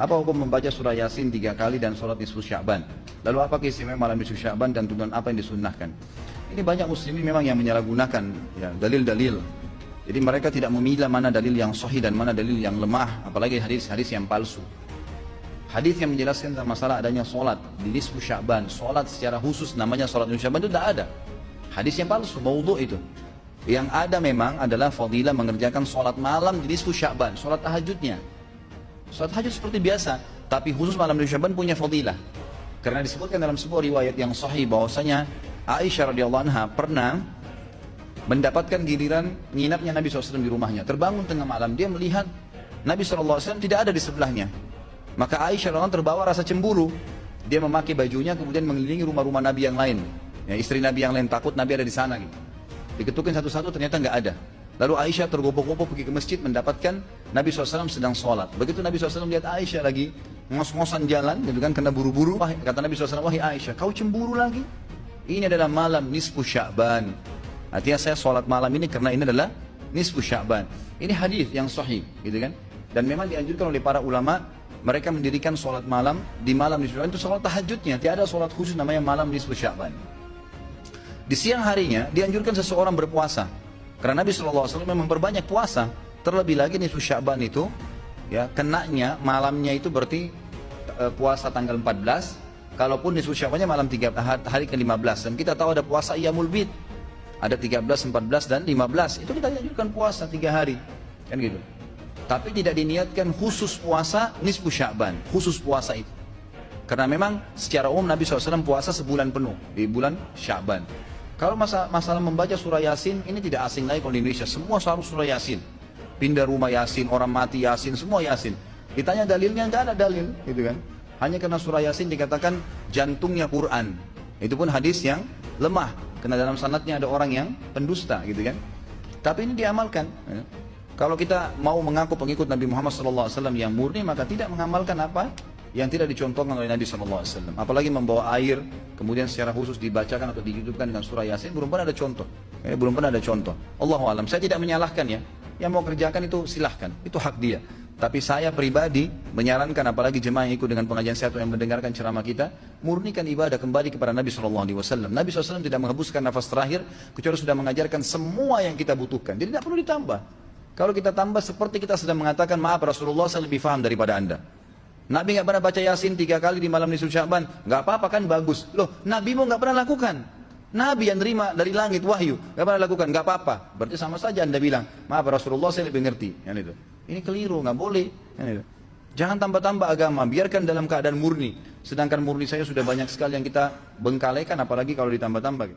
Apa hukum membaca surah Yasin 3 kali dan sholat nisfu Sya'ban? Lalu apa keistimewaan malam nisfu Sya'ban dan tuntunan apa yang disunnahkan? Ini banyak muslimin memang yang menyalahgunakan ya, dalil-dalil. Jadi mereka tidak memilah mana dalil yang sahih dan mana dalil yang lemah, apalagi hadis-hadis yang palsu. Hadis yang menjelaskan tentang masalah adanya sholat di nisfu Sya'ban, sholat secara khusus namanya sholat nisfu Sya'ban itu tidak ada. Hadis yang palsu, maudhu itu. Yang ada memang adalah fadilah mengerjakan sholat malam di nisfu Sya'ban, sholat tahajudnya. Sholat tahajud seperti biasa, tapi khusus malam nisfu Sya'ban punya fadilah. Karena disebutkan dalam sebuah riwayat yang sahih bahwasanya Aisyah radhiyallahu anha pernah mendapatkan giliran nginapnya Nabi SAW di rumahnya. Terbangun tengah malam, dia melihat Nabi SAW tidak ada di sebelahnya. Maka Aisyah radhiyallahu anha terbawa rasa cemburu. Dia memakai bajunya kemudian mengelilingi rumah-rumah Nabi yang lain. Ya, istri Nabi yang lain takut Nabi ada di sana gitu. Diketukin satu-satu ternyata nggak ada. Lalu Aisyah tergopoh-gopoh pergi ke masjid mendapatkan Nabi SAW sedang sholat. Begitu Nabi SAW lihat Aisyah lagi ngos-ngosan jalan, gitu kan, kena buru-buru. Kata Nabi SAW, wahai Aisyah, kau cemburu lagi? Ini adalah malam nisfu Sya'ban. Artinya saya sholat malam ini karena ini adalah nisfu Sya'ban. Ini hadis yang sahih, gitu kan? Dan memang dianjurkan oleh para ulama, mereka mendirikan sholat malam di malam nisfu Sya'ban itu sholat tahajudnya. Tidak ada sholat khusus namanya malam nisfu Sya'ban. Di siang harinya dianjurkan seseorang berpuasa. Karena Nabi SAW memang berbanyak puasa. Terlebih lagi nisfu Sya'ban itu, ya, kenanya malamnya itu berarti puasa tanggal 14. Kalaupun nisfu Sya'bannya malam hari ke-15. Dan kita tahu ada puasa Iyamul Bid. Ada 13, 14 dan 15. Itu kita dianjurkan puasa 3 hari. Kan gitu. Tapi tidak diniatkan khusus puasa nisfu Sya'ban. Khusus puasa itu. Karena memang secara umum Nabi SAW puasa sebulan penuh. Di bulan Sya'ban. Kalau masalah membaca surah Yasin, ini tidak asing lagi kalau di Indonesia. Semua harus surah Yasin. Pindah rumah Yasin, orang mati Yasin, semua Yasin. Ditanya dalilnya, nggak ada dalil, gitu kan. Hanya karena surah Yasin dikatakan jantungnya Quran. Itu pun hadis yang lemah. Karena dalam sanadnya ada orang yang pendusta, gitu kan. Tapi ini diamalkan. Ya. Kalau kita mau mengaku pengikut Nabi Muhammad SAW yang murni, maka tidak mengamalkan apa yang tidak dicontohkan oleh Nabi SAW. Apalagi membawa air, kemudian secara khusus dibacakan atau dihidupkan dengan surah Yasin, belum pernah ada contoh. Belum pernah ada contoh. Allahu a'lam. Saya tidak menyalahkan ya. Yang mau kerjakan itu silahkan, itu hak dia. Tapi saya pribadi menyarankan, apalagi jemaah yang ikut dengan pengajian saya atau yang mendengarkan ceramah kita, murnikan ibadah kembali kepada Nabi SAW. Nabi SAW tidak menghembuskan nafas terakhir, kecuali sudah mengajarkan semua yang kita butuhkan. Jadi tidak perlu ditambah. Kalau kita tambah seperti kita sedang mengatakan, maaf Rasulullah saya lebih paham daripada anda. Nabi nggak pernah baca Yasin 3 kali di malam nisfu Sya'ban, nggak apa-apa kan, bagus. Loh, Nabi mau nggak pernah lakukan. Nabi yang terima dari langit wahyu, nggak pernah lakukan, nggak apa-apa. Berarti sama saja anda bilang, maaf Rasulullah saya lebih ngerti. Yang itu. Ini keliru, nggak boleh. Yang itu. Jangan tambah-tambah agama, biarkan dalam keadaan murni. Sedangkan murni saya sudah banyak sekali yang kita bengkalekan, apalagi kalau ditambah-tambah.